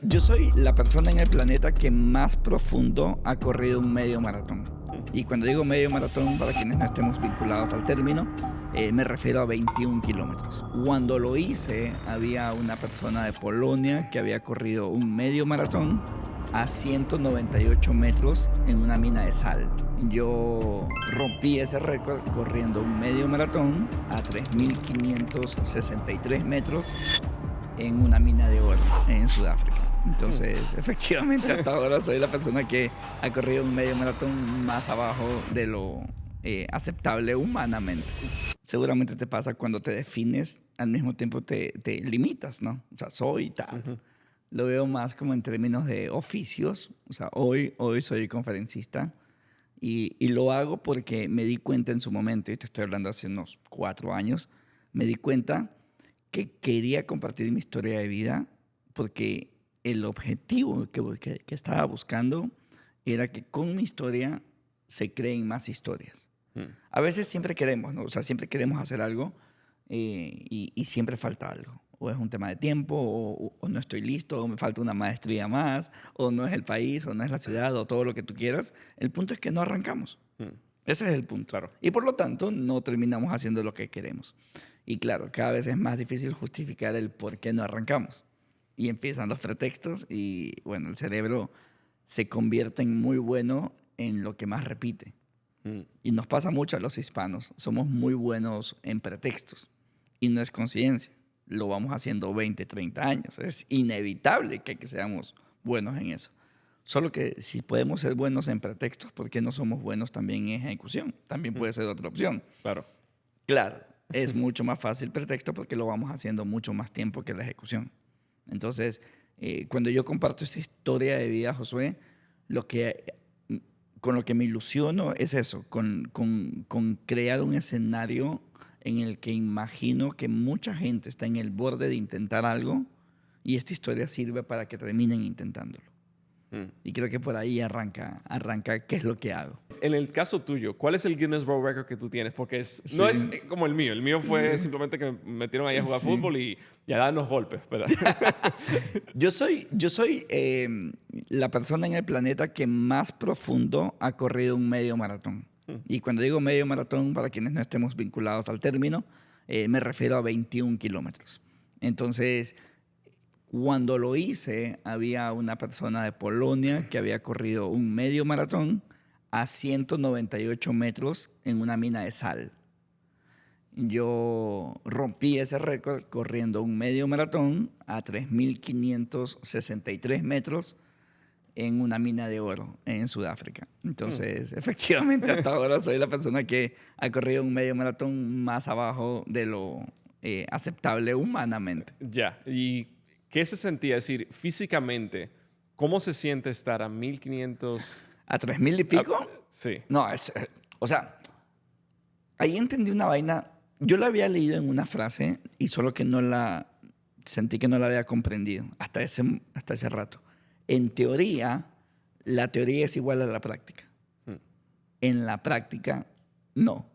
Yo soy la persona en el planeta que más profundo ha corrido un medio maratón. Y cuando digo medio maratón, para quienes no estemos vinculados al término, me refiero a 21 kilómetros. Cuando lo hice, había una persona de Polonia que había corrido un medio maratón a 198 metros en una mina de sal. Yo rompí ese récord corriendo un medio maratón a 3.563 metros en una mina de oro en Sudáfrica. Entonces, efectivamente, hasta ahora soy la persona que ha corrido un medio maratón más abajo de lo aceptable humanamente. Seguramente te pasa cuando te defines, al mismo tiempo te limitas, ¿no? O sea, soy tal. Lo veo más como en términos de oficios. O sea, hoy soy conferencista y lo hago porque me di cuenta en su momento, y te estoy hablando hace unos 4 años, me di cuenta que quería compartir mi historia de vida porque el objetivo que estaba buscando era que con mi historia se creen más historias. A veces siempre queremos, ¿no? O sea, siempre queremos hacer algo y siempre falta algo. O es un tema de tiempo, o no estoy listo, o me falta una maestría más, o no es el país, o no es la ciudad, o todo lo que tú quieras. El punto es que no arrancamos. Ese es el punto. Claro. Y por lo tanto, no terminamos haciendo lo que queremos. Y claro, cada vez es más difícil justificar el por qué no arrancamos. Y empiezan los pretextos y, bueno, el cerebro se convierte en muy bueno en lo que más repite. Y nos pasa mucho a los hispanos. Somos muy buenos en pretextos. Y no es coincidencia. Lo vamos haciendo 20, 30 años. Es inevitable que seamos buenos en eso. Solo que si podemos ser buenos en pretextos, ¿por qué no somos buenos también en ejecución? También puede ser otra opción. Claro. Claro, es mucho más fácil pretexto porque lo vamos haciendo mucho más tiempo que la ejecución. Entonces, cuando yo comparto esta historia de vida, Josué, con lo que me ilusiono es eso, con crear un escenario en el que imagino que mucha gente está en el borde de intentar algo y esta historia sirve para que terminen intentándolo. Y creo que por ahí arranca qué es lo que hago. En el caso tuyo, ¿cuál es el Guinness World Record que tú tienes? Porque Sí. no es como el mío. El mío fue simplemente que me metieron ahí a jugar fútbol y a darnos golpes. Pero Yo soy la persona en el planeta que más profundo ha corrido un medio maratón. Y cuando digo medio maratón, para quienes no estemos vinculados al término, me refiero a 21 kilómetros. Entonces, cuando lo hice, había una persona de Polonia que había corrido un medio maratón a 198 metros en una mina de sal. Yo rompí ese récord corriendo un medio maratón a 3.563 metros en una mina de oro en Sudáfrica. Entonces, efectivamente, hasta ahora soy la persona que ha corrido un medio maratón más abajo de lo aceptable humanamente. ya. ¿Y qué se sentía? Es decir, físicamente, ¿cómo se siente estar a 1.500? ¿A 3.000 y pico? Sí. No, o sea, ahí entendí una vaina. Yo la había leído en una frase y solo que sentí que no la había comprendido hasta ese rato. En teoría, la teoría es igual a la práctica. En la práctica, no.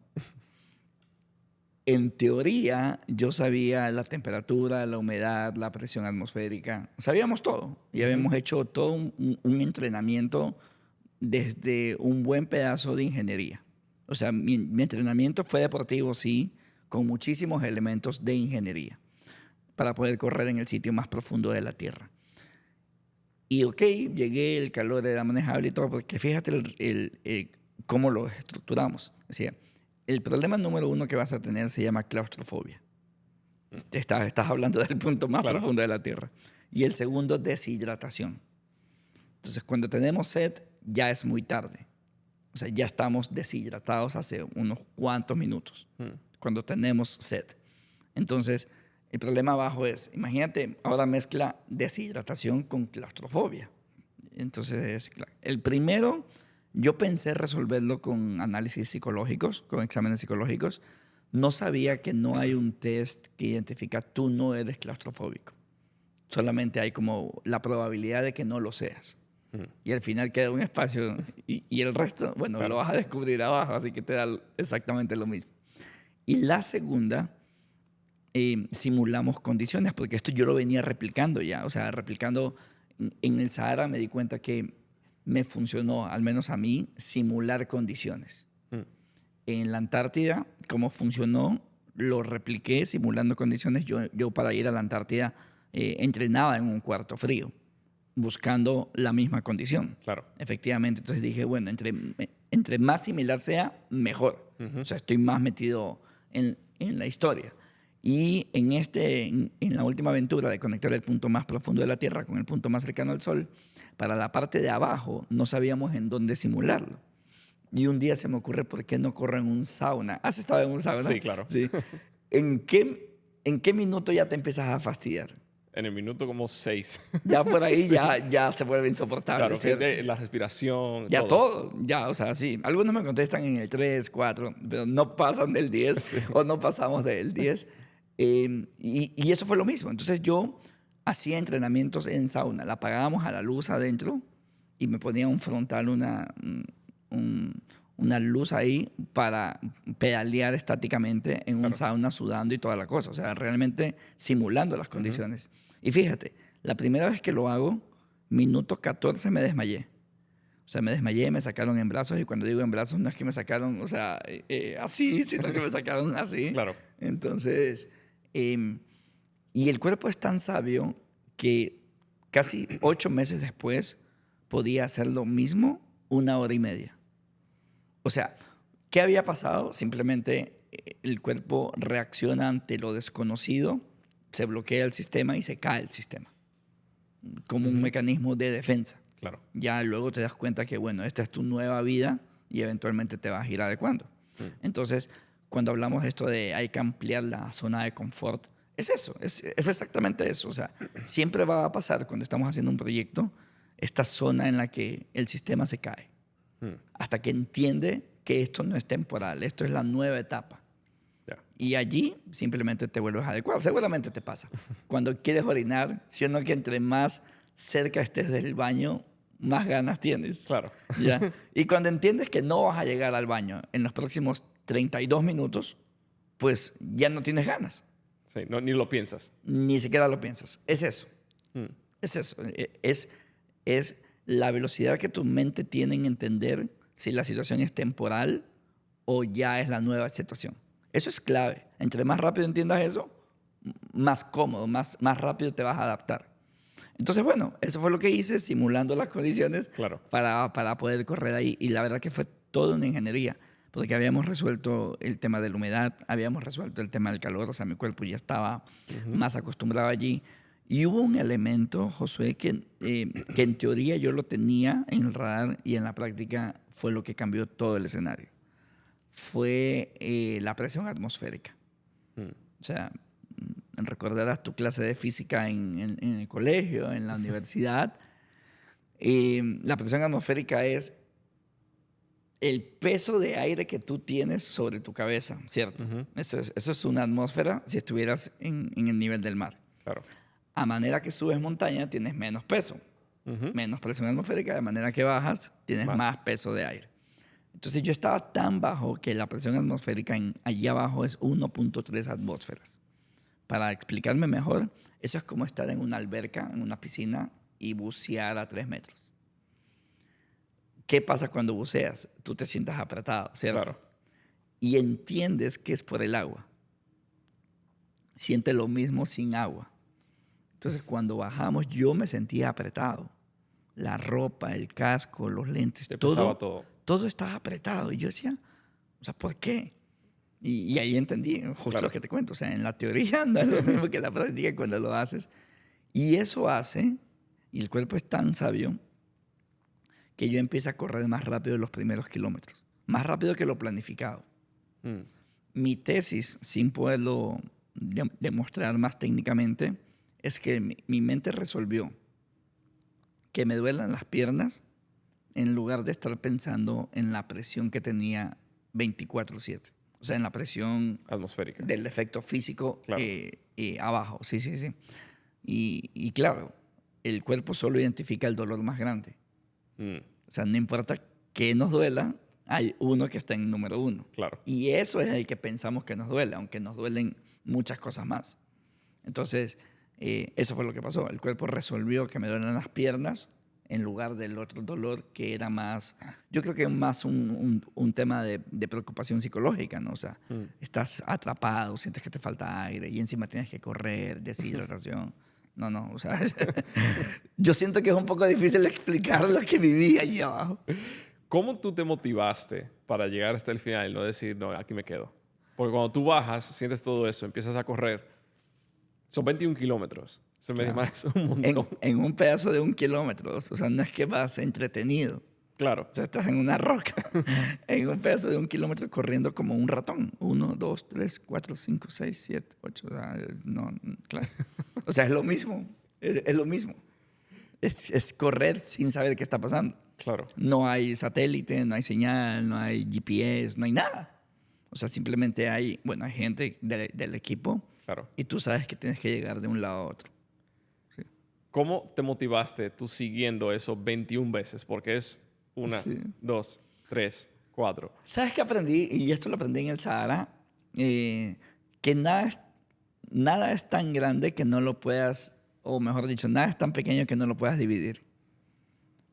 En teoría, yo sabía la temperatura, la humedad, la presión atmosférica. Sabíamos todo. Y habíamos hecho todo un entrenamiento desde un buen pedazo de ingeniería. O sea, mi entrenamiento fue deportivo, sí, con muchísimos elementos de ingeniería para poder correr en el sitio más profundo de la Tierra. Y ok, llegué, el calor era manejable y todo, porque fíjate cómo lo estructuramos. Es decir, el problema número 1 que vas a tener se llama claustrofobia. Estás hablando del punto más profundo de la Tierra. Y el segundo, deshidratación. Entonces, cuando tenemos sed, ya es muy tarde. O sea, ya estamos deshidratados hace unos cuantos minutos, cuando tenemos sed. Entonces, el problema abajo es, imagínate, ahora mezcla deshidratación con claustrofobia. Entonces, el primero, yo pensé resolverlo con análisis psicológicos, con exámenes psicológicos. No sabía que no hay un test que identifica tú no eres claustrofóbico. Solamente hay como la probabilidad de que no lo seas. Y al final queda un espacio y el resto, bueno, lo vas a descubrir abajo, así que te da exactamente lo mismo. Y la segunda, simulamos condiciones, porque esto yo lo venía replicando ya, o sea, replicando En el Sahara me di cuenta que me funcionó, al menos a mí, simular condiciones. En la Antártida, como funcionó, lo repliqué simulando condiciones. Yo para ir a la Antártida entrenaba en un cuarto frío, buscando la misma condición. Claro. Efectivamente, entonces dije, bueno, entre más similar sea, mejor. O sea, estoy más metido en la historia. Y en la última aventura de conectar el punto más profundo de la Tierra con el punto más cercano al Sol, para la parte de abajo no sabíamos en dónde simularlo. Y un día se me ocurre, ¿por qué no corro en un sauna? ¿Has estado en un sauna? Sí, claro. Sí. ¿En qué minuto ya te empiezas a fastidiar? En el minuto como 6. Ya por ahí Sí. ya se vuelve insoportable. Claro, ¿cierto? la respiración, Ya todo. todo, ya, o sea, sí. Algunos me contestan en el 3, 4, pero no pasan del 10 Sí. o no pasamos del 10. Y eso fue lo mismo. Entonces yo hacía entrenamientos en sauna. La apagábamos a la luz adentro y me ponía un frontal, una luz ahí para pedalear estáticamente en un Claro. sauna sudando y toda la cosa. O sea, realmente simulando las condiciones. Y fíjate, la primera vez que lo hago, minuto 14 me desmayé. O sea, me desmayé, me sacaron en brazos y cuando digo en brazos no es que me sacaron, o sea, así, sino que me sacaron así. Claro. Entonces, y el cuerpo es tan sabio que casi 8 meses después podía hacer lo mismo 1 hora y media. O sea, ¿qué había pasado? Simplemente el cuerpo reacciona ante lo desconocido, se bloquea el sistema y se cae el sistema, como un mecanismo de defensa. Claro. Ya luego te das cuenta que, bueno, esta es tu nueva vida y eventualmente te vas a ir adecuando. Entonces, cuando hablamos de esto de hay que ampliar la zona de confort, es eso, es exactamente eso. O sea, siempre va a pasar cuando estamos haciendo un proyecto, esta zona en la que el sistema se cae, hasta que entiende que esto no es temporal, esto es la nueva etapa. Ya. Y allí simplemente te vuelves adecuado. Seguramente te pasa. Cuando quieres orinar, siendo que entre más cerca estés del baño, más ganas tienes. Claro. ¿Ya? Y cuando entiendes que no vas a llegar al baño en los próximos 32 minutos, pues ya no tienes ganas. Sí, no, ni lo piensas. Ni siquiera lo piensas. Es eso. Es eso. Es la velocidad que tu mente tiene en entender si la situación es temporal o ya es la nueva situación. Eso es clave. Entre más rápido entiendas eso, más cómodo, más rápido te vas a adaptar. Entonces, bueno, eso fue lo que hice, simulando las condiciones Claro. para poder correr ahí. Y la verdad que fue toda una ingeniería, porque habíamos resuelto el tema de la humedad, habíamos resuelto el tema del calor, o sea, mi cuerpo ya estaba más acostumbrado allí. Y hubo un elemento, Josué, que en teoría yo lo tenía en el radar y en la práctica fue lo que cambió todo el escenario. Fue la presión atmosférica. O sea, recordarás tu clase de física en el colegio, en la universidad. La presión atmosférica es el peso de aire que tú tienes sobre tu cabeza, ¿cierto? Eso es una atmósfera si estuvieras en el nivel del mar. Claro. A manera que subes montaña tienes menos peso, menos presión atmosférica, de manera que bajas tienes más peso de aire. Entonces yo estaba tan bajo que la presión atmosférica allí abajo es 1.3 atmósferas. Para explicarme mejor, eso es como estar en una alberca, en una piscina y bucear a 3 metros. ¿Qué pasa cuando buceas? Tú te sientas apretado, ¿cierto? Claro. Y entiendes que es por el agua. Siente lo mismo sin agua. Entonces, cuando bajamos, yo me sentía apretado. La ropa, el casco, los lentes, Te pesaba todo. Todo estaba apretado. Y yo decía, o sea, ¿por qué? Y ahí entendí justo lo que te cuento. O sea, en la teoría no es lo mismo que la práctica cuando lo haces. Y eso hace, y el cuerpo es tan sabio, que yo empiezo a correr más rápido en los primeros kilómetros. Más rápido que lo planificado. Mi tesis, sin poderlo demostrar más técnicamente, es que mi mente resolvió que me duelan las piernas en lugar de estar pensando en la presión que tenía 24/7. O sea, en la presión atmosférica del efecto físico claro. Abajo. Sí. Y claro, el cuerpo solo identifica el dolor más grande. O sea, no importa qué nos duela, hay uno que está en número 1. Claro. Y eso es el que pensamos que nos duele, aunque nos duelen muchas cosas más. Entonces, eso fue lo que pasó. El cuerpo resolvió que me duelen las piernas en lugar del otro dolor que era más, yo creo que más un tema de preocupación psicológica, ¿no? O sea, estás atrapado, sientes que te falta aire y encima tienes que correr, deshidratación. No, o sea, yo siento que es un poco difícil explicar lo que viví allí abajo. ¿Cómo tú te motivaste para llegar hasta el final y no decir, no, aquí me quedo? Porque cuando tú bajas, sientes todo eso, empiezas a correr. Son 21 kilómetros. Se me parece un montón. En un pedazo de 1 kilómetro. O sea, no es que vas entretenido. Claro. O sea, estás en una roca. En un pedazo de 1 kilómetro corriendo como un ratón. 1, 2, 3, 4, 5, 6, 7, 8. O sea, no, claro. O sea, es lo mismo. Es lo mismo. Es correr sin saber qué está pasando. Claro. No hay satélite, no hay señal, no hay GPS, no hay nada. O sea, simplemente hay gente del equipo. Claro. Y tú sabes que tienes que llegar de un lado a otro. Sí. ¿Cómo te motivaste tú siguiendo eso 21 veces? Porque es 1, 2, 3, 4. ¿Sabes qué aprendí? Y esto lo aprendí en el Sahara. Que nada es tan grande que no lo puedas, o mejor dicho, nada es tan pequeño que no lo puedas dividir.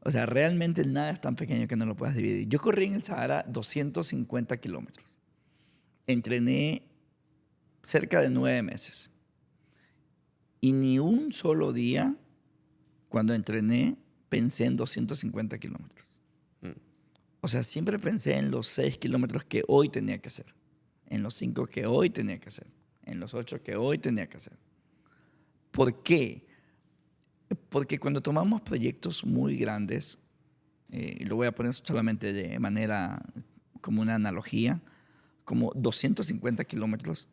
O sea, realmente nada es tan pequeño que no lo puedas dividir. Yo corrí en el Sahara 250 kilómetros. Entrené cerca de 9 meses. Y ni un solo día, cuando entrené, pensé en 250 kilómetros. O sea, siempre pensé en los 6 kilómetros que hoy tenía que hacer. En los 5 que hoy tenía que hacer. En los 8 que hoy tenía que hacer. ¿Por qué? Porque cuando tomamos proyectos muy grandes, y lo voy a poner solamente de manera como una analogía, como 250 kilómetros,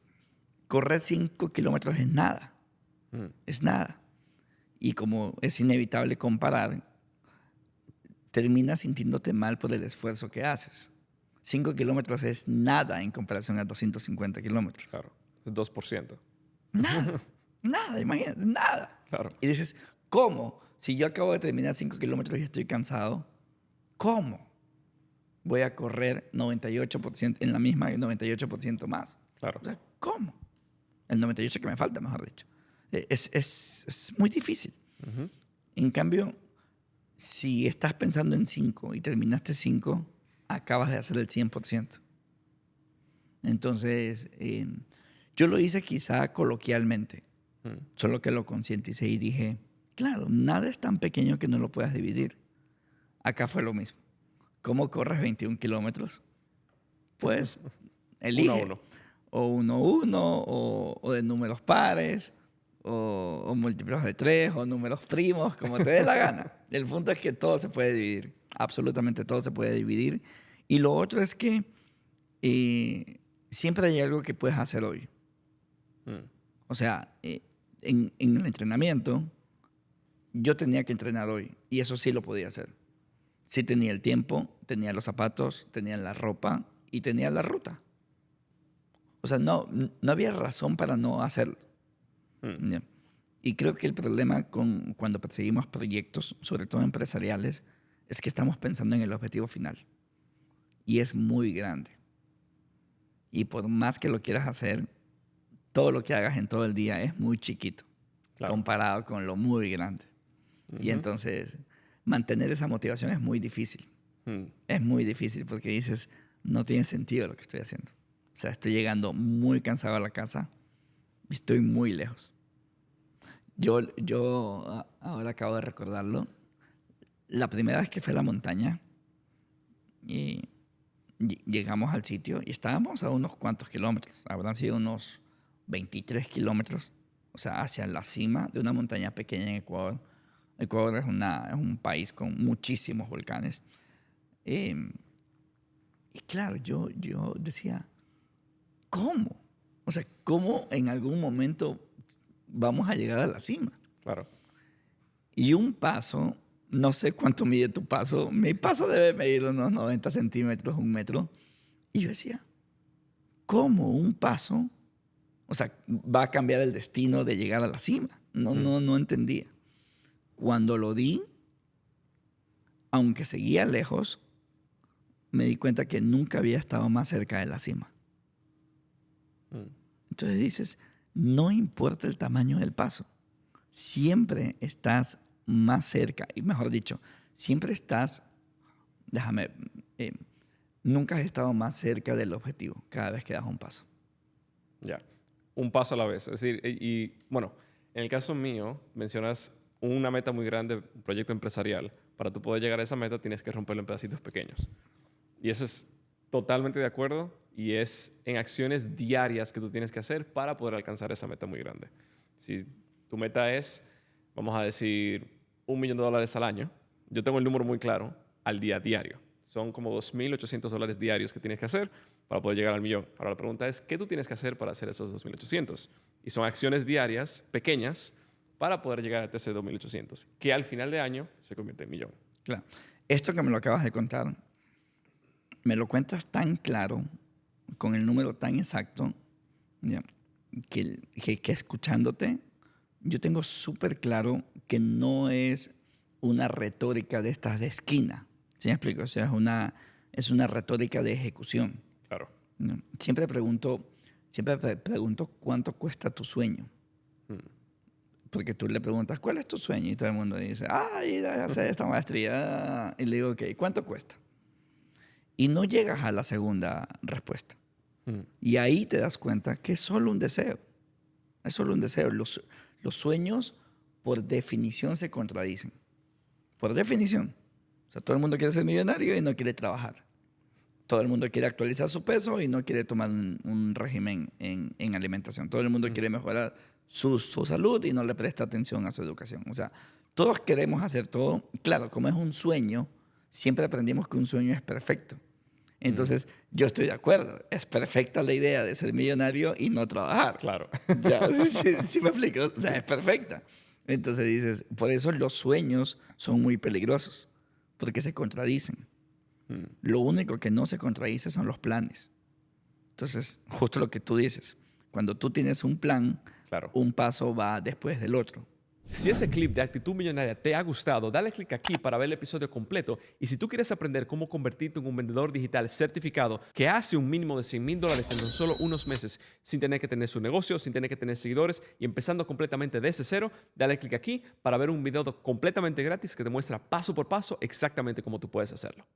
correr 5 kilómetros es nada. Es nada. Y como es inevitable comparar, terminas sintiéndote mal por el esfuerzo que haces. 5 kilómetros es nada en comparación a 250 kilómetros. Claro. El 2%. Nada, imagínate, nada. Claro. Y dices, ¿cómo? Si yo acabo de terminar 5 kilómetros y estoy cansado, ¿cómo voy a correr 98% en la misma 98% más? Claro. O sea, ¿cómo? El 98% que me falta, mejor dicho. Es muy difícil. En cambio, si estás pensando en 5 y terminaste 5, acabas de hacer el 100%. Entonces, yo lo hice quizá coloquialmente, solo que lo concienticé y dije, claro, nada es tan pequeño que no lo puedas dividir. Acá fue lo mismo. ¿Cómo corres 21 kilómetros? Pues elige. 1 a 1. O 1 a 1, o de números pares, o múltiplos de 3, o números primos, como te dé la gana. El punto es que todo se puede dividir. Absolutamente todo se puede dividir. Y lo otro es que siempre hay algo que puedes hacer hoy. O sea, en el entrenamiento, yo tenía que entrenar hoy. Y eso sí lo podía hacer. Sí tenía el tiempo, tenía los zapatos, tenía la ropa y tenía la ruta. O sea, no había razón para no hacerlo. Y creo que el problema cuando perseguimos proyectos, sobre todo empresariales, es que estamos pensando en el objetivo final. Y es muy grande. Y por más que lo quieras hacer, todo lo que hagas en todo el día es muy chiquito, claro, comparado con lo muy grande. Y entonces, mantener esa motivación es muy difícil. Es muy difícil porque dices, no tiene sentido lo que estoy haciendo. O sea, estoy llegando muy cansado a la casa y estoy muy lejos. Yo ahora acabo de recordarlo. La primera vez que fui a la montaña y llegamos al sitio y estábamos a unos cuantos kilómetros. Habrán sido unos 23 kilómetros. O sea, hacia la cima de una montaña pequeña en Ecuador. Ecuador es un país con muchísimos volcanes. Y claro, yo decía, ¿cómo? O sea, ¿cómo en algún momento vamos a llegar a la cima? Claro. Y un paso, no sé cuánto mide tu paso, mi paso debe medir unos 90 centímetros, 1 metro. Y yo decía, ¿cómo un paso? O sea, va a cambiar el destino de llegar a la cima. No entendía. Cuando lo di, aunque seguía lejos, me di cuenta que nunca había estado más cerca de la cima. Entonces dices, no importa el tamaño del paso. siempre estás más cerca, y mejor dicho, siempre estás, déjame, nunca has estado más cerca del objetivo cada vez que das un paso. Ya. Un paso a la vez. Es decir, bueno, en el caso mío, mencionas una meta muy grande, un proyecto empresarial. Para tú poder llegar a esa meta, tienes que romperlo en pedacitos pequeños. Y eso es totalmente de acuerdo y es en acciones diarias que tú tienes que hacer para poder alcanzar esa meta muy grande. Si tu meta es, vamos a decir, $1 millón al año, yo tengo el número muy claro al día diario. Son como $2.800 diarios que tienes que hacer para poder llegar al millón. Ahora la pregunta es, ¿qué tú tienes que hacer para hacer esos 2.800? Y son acciones diarias pequeñas para poder llegar a ese 2.800, que al final de año se convierte en millón. Claro. Esto que me lo acabas de contar, me lo cuentas tan claro, con el número tan exacto, ya, que escuchándote, yo tengo súper claro que no es una retórica de estas de esquina. ¿Sí me explico? O sea, es una retórica de ejecución. Claro. ¿No? Siempre pregunto cuánto cuesta tu sueño. Porque tú le preguntas, ¿cuál es tu sueño? Y todo el mundo dice, ir a hacer esta maestría. Y le digo, ok, ¿cuánto cuesta? Y no llegas a la segunda respuesta. Y ahí te das cuenta que es solo un deseo. Es solo un deseo. Los sueños, por definición, se contradicen. Por definición. O sea, todo el mundo quiere ser millonario y no quiere trabajar. Todo el mundo quiere actualizar su peso y no quiere tomar un régimen en alimentación. Todo el mundo quiere mejorar su salud y no le presta atención a su educación. O sea, todos queremos hacer todo. Claro, como es un sueño, siempre aprendimos que un sueño es perfecto. Entonces, yo estoy de acuerdo. Es perfecta la idea de ser millonario y no trabajar. Claro. Ya, ¿sí me explico? O sea, es perfecta. Entonces dices, por eso los sueños son muy peligrosos, porque se contradicen. Lo único que no se contradice son los planes. Entonces, justo lo que tú dices, cuando tú tienes un plan, Claro. un paso va después del otro. Si ese clip de Actitud Millonaria te ha gustado, dale click aquí para ver el episodio completo. Y si tú quieres aprender cómo convertirte en un vendedor digital certificado que hace un mínimo de $100,000 en tan solo unos meses sin tener que tener su negocio, sin tener que tener seguidores y empezando completamente desde cero, dale click aquí para ver un video completamente gratis que te muestra paso por paso exactamente cómo tú puedes hacerlo.